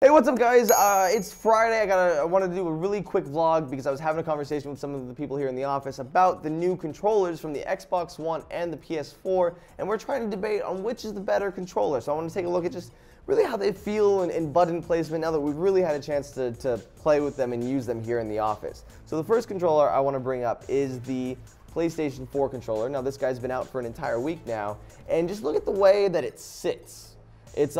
Hey, what's up, guys? It's Friday. I wanted to do a really quick vlog because I was having a conversation with some of the people here in the office about the new controllers from the Xbox One and the PS4, and we're trying to debate on which is the better controller. So I want to take a look at just really how they feel and button placement now that we've really had a chance to play with them and use them here in the office. So the first controller I want to bring up is the PlayStation 4 controller. Now, this guy's been out for an entire week now, and just look at the way that it sits. It's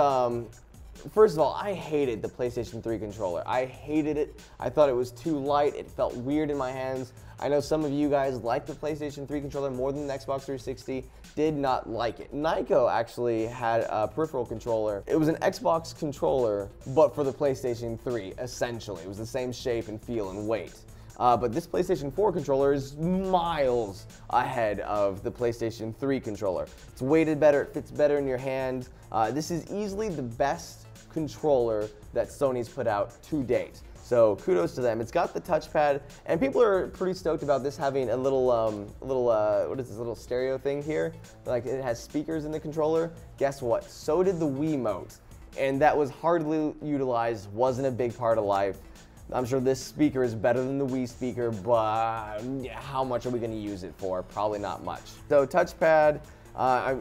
first of all, I hated the PlayStation 3 controller. I hated it. I thought it was too light. It felt weird in my hands. I know some of you guys like the PlayStation 3 controller more than the Xbox 360. Did not like it. Nyko actually had a peripheral controller. It was an Xbox controller, but for the PlayStation 3, essentially. It was the same shape and feel and weight. But this PlayStation 4 controller is miles ahead of the PlayStation 3 controller. It's weighted better, it fits better in your hand. This is easily the best controller that Sony's put out to date. So kudos to them. It's got the touchpad, and people are pretty stoked about this having a little, what is this little stereo thing here? Like, it has speakers in the controller. Guess what? So did the Wiimote, and that was hardly utilized, wasn't a big part of life. I'm sure this speaker is better than the Wii speaker, but how much are we going to use it for? Probably not much. So touchpad,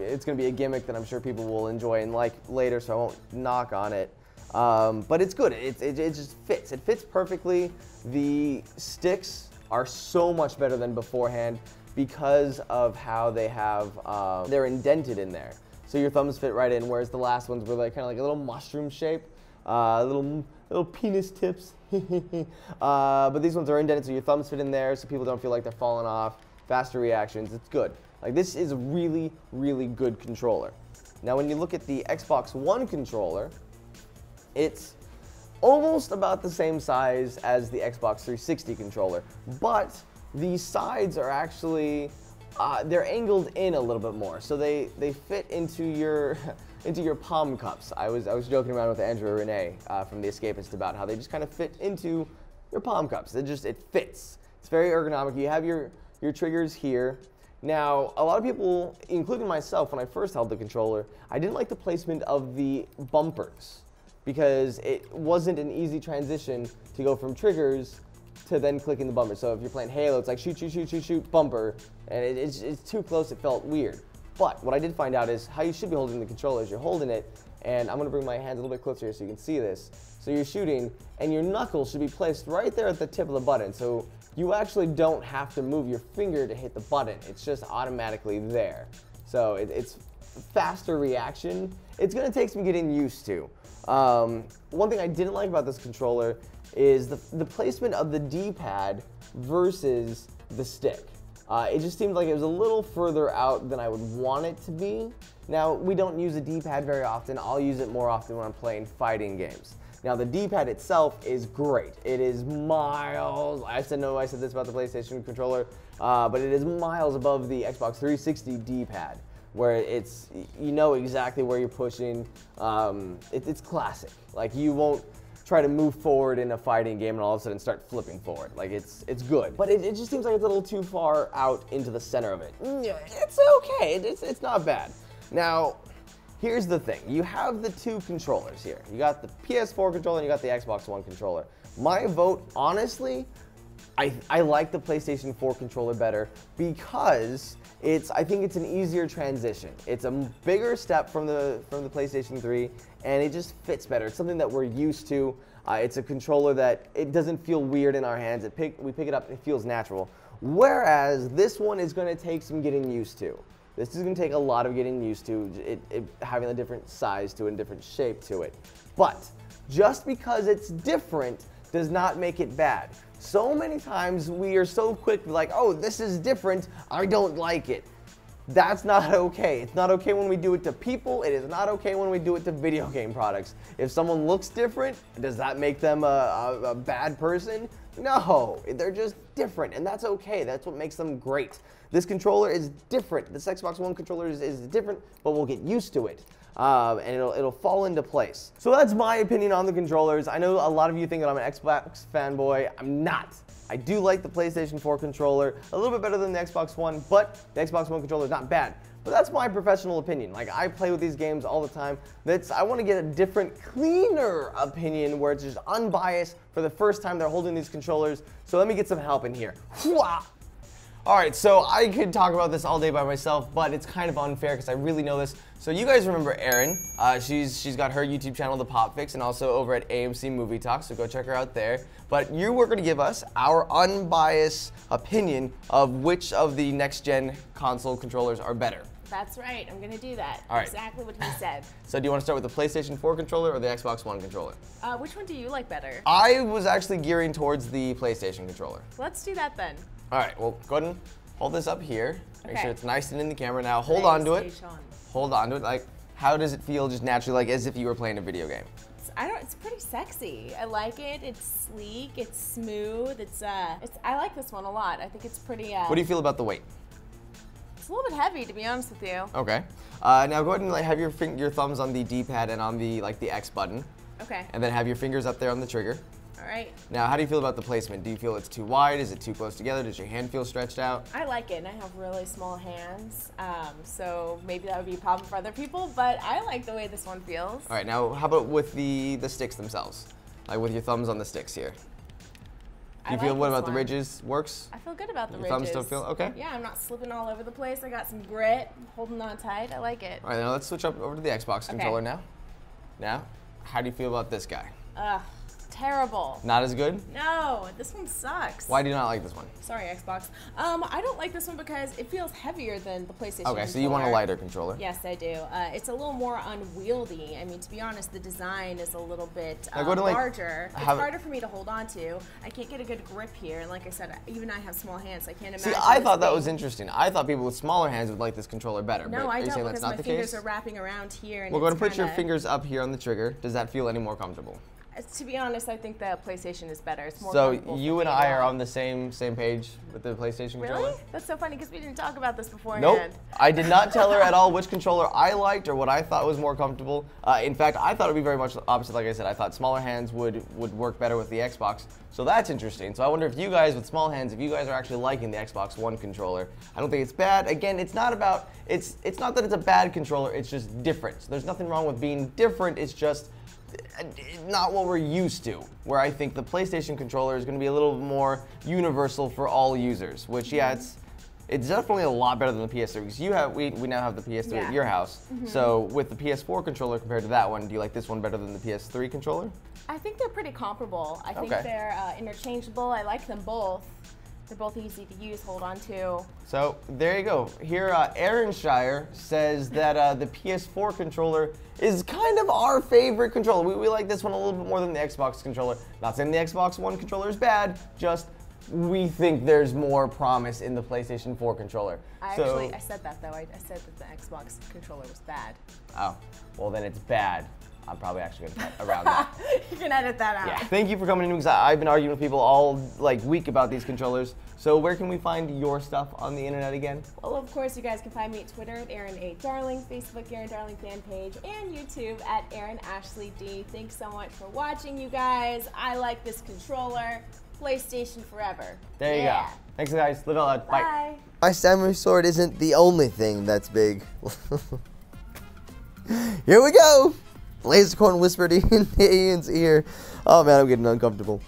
it's going to be a gimmick that I'm sure people will enjoy and like later, so I won't knock on it. But it's good. It just fits. It fits perfectly. The sticks are so much better than beforehand because of how they have, they're indented in there. So your thumbs fit right in, whereas the last ones were like kind of like a little mushroom shape, little penis tips. But these ones are indented, so your thumbs fit in there, so people don't feel like they're falling off. Faster reactions. It's good. Like, this is a really, really good controller. Now, when you look at the Xbox One controller, it's almost about the same size as the Xbox 360 controller, but the sides are actually, they're angled in a little bit more, so they fit into your palm cups. I was joking around with Andrew and Renee from The Escapist about how they just kind of fit into your palm cups. It fits. It's very ergonomic. You have your triggers here. Now, a lot of people, including myself, when I first held the controller, I didn't like the placement of the bumpers because it wasn't an easy transition to go from triggers to then clicking the bumper. So if you're playing Halo, it's like shoot, shoot, shoot, shoot, shoot, bumper, and it's too close, it felt weird. But what I did find out is how you should be holding the controller is you're holding it, and I'm going to bring my hands a little bit closer here so you can see this. So you're shooting, and your knuckles should be placed right there at the tip of the button. So you actually don't have to move your finger to hit the button. It's just automatically there. So it's faster reaction. It's going to take some getting used to. One thing I didn't like about this controller is the placement of the D-pad versus the stick. It just seemed like it was a little further out than I would want it to be. Now, we don't use a D-pad very often. I'll use it more often when I'm playing fighting games. Now, the D-pad itself is great. It is miles, I said this about the PlayStation controller, but it is miles above the Xbox 360 D-pad, where it's, you know exactly where you're pushing. It's classic. Like, you won't try to move forward in a fighting game and all of a sudden start flipping forward. Like, it's good. But it just seems like it's a little too far out into the center of it. Yeah, it's okay. It's not bad. Now, here's the thing. You have the two controllers here. You got the PS4 controller and you got the Xbox One controller. My vote, honestly, I like the PlayStation 4 controller better because I think it's an easier transition. It's a bigger step from the PlayStation 3, and it just fits better. It's something that we're used to. It's a controller that it doesn't feel weird in our hands. We pick it up, it feels natural. Whereas this one is going to take some getting used to. This is going to take a lot of getting used to, it having a different size to it and different shape to it. But just because it's different does not make it bad. So many times we are so quick, like, oh, this is different, I don't like it. That's not okay. It's not okay when we do it to people. It is not okay when we do it to video game products. If someone looks different, does that make them a bad person? No, they're just different, and that's okay. That's what makes them great. This controller is different. This Xbox One controller is different, but we'll get used to it. And it'll fall into place. So that's my opinion on the controllers. I know a lot of you think that I'm an Xbox fanboy. I'm not. I do like the PlayStation 4 controller a little bit better than the Xbox One, but the Xbox One controller is not bad. but that's my professional opinion. Like, I play with these games all the time. I want to get a different, cleaner opinion where it's just unbiased for the first time they're holding these controllers. So let me get some help in here. All right, so I could talk about this all day by myself, but it's kind of unfair because I really know this. So you guys remember Erin? She's got her YouTube channel, The Pop Fix, and also over at AMC Movie Talk, so go check her out there. But you were going to give us our unbiased opinion of which of the next-gen console controllers are better. That's right, I'm going to do that. All right. Exactly what he said. So do you want to start with the PlayStation 4 controller or the Xbox One controller? Which one do you like better? I was actually gearing towards the PlayStation controller. Let's do that then. All right, well, go ahead and hold this up here. Make sure it's nice and in the camera. Now, hold on to it. Hold on to it. Like, how does it feel just naturally, like as if you were playing a video game? It's pretty sexy. I like it. It's sleek. It's smooth. I like this one a lot. I think it's pretty. What do you feel about the weight? It's a little bit heavy, to be honest with you. Okay. Now go ahead and have your thumbs on the D-pad and on the X button. Okay. And then have your fingers up there on the trigger. All right. Now, how do you feel about the placement? Do you feel it's too wide? Is it too close together? Does your hand feel stretched out? I like it, and I have really small hands, so maybe that would be a problem for other people, but I like the way this one feels. All right, now how about with the sticks themselves? Like with your thumbs on the sticks here. Do you feel, what about the ridges? Works? I feel good about the ridges. Your thumbs still feel, okay. Yeah, I'm not slipping all over the place. I got some grit, holding on tight. I like it. All right, now let's switch up over to the Xbox controller now. Now, how do you feel about this guy? Terrible. Not as good? No, this one sucks. Why do you not like this one? Sorry, Xbox. I don't like this one because it feels heavier than the PlayStation controller. So you want a lighter controller? Yes, I do. It's a little more unwieldy. I mean, to be honest, the design is a little bit larger. It's harder for me to hold on to. I can't get a good grip here, and like I said, even I have small hands, so I can't imagine. See, I thought that was interesting. I thought people with smaller hands would like this controller better. No, I don't, because my fingers are wrapping around here. And well, go ahead and put your fingers up here on the trigger. Does that feel any more comfortable? To be honest, I think the PlayStation is better. It's more comfortable. So you and I are on the same page with the PlayStation controller? Really? That's so funny because we didn't talk about this beforehand. Nope. I did not tell her at all which controller I liked or what I thought was more comfortable. In fact, I thought it would be very much opposite. Like I said, I thought smaller hands would work better with the Xbox. So that's interesting. So I wonder if you guys with small hands, if you guys are actually liking the Xbox One controller. I don't think it's bad. Again, it's not that it's a bad controller. It's just different. So there's nothing wrong with being different. It's just not what we're used to, where I think the PlayStation controller is going to be a little more universal for all users, which, yeah, it's definitely a lot better than the PS3, because we now have the PS3 at your house. So with the PS4 controller compared to that one, do you like this one better than the PS3 controller? I think they're pretty comparable. I think they're interchangeable. I like them both. They're both easy to use, hold on to. So there you go. Here, Jovenshire says that the PS4 controller is kind of our favorite controller. We like this one a little bit more than the Xbox controller. Not saying the Xbox One controller is bad, just we think there's more promise in the PlayStation 4 controller. I said that though. I said that the Xbox controller was bad. Oh, well then it's bad. I'm probably actually going to cut around that. You can edit that out. Yeah. Thank you for coming in, because I've been arguing with people all week about these controllers. So where can we find your stuff on the internet again? Well, of course, you guys can find me at Twitter at Erin A. Darling, Facebook Erin Darling fan page, and YouTube at Erin Ashley D. Thanks so much for watching, you guys. I like this controller. PlayStation forever. There you go. Thanks, guys. Live out loud. Bye. Bye. My samurai sword isn't the only thing that's big. Here we go. Lasercorn whispered in Ian's ear. Oh man, I'm getting uncomfortable.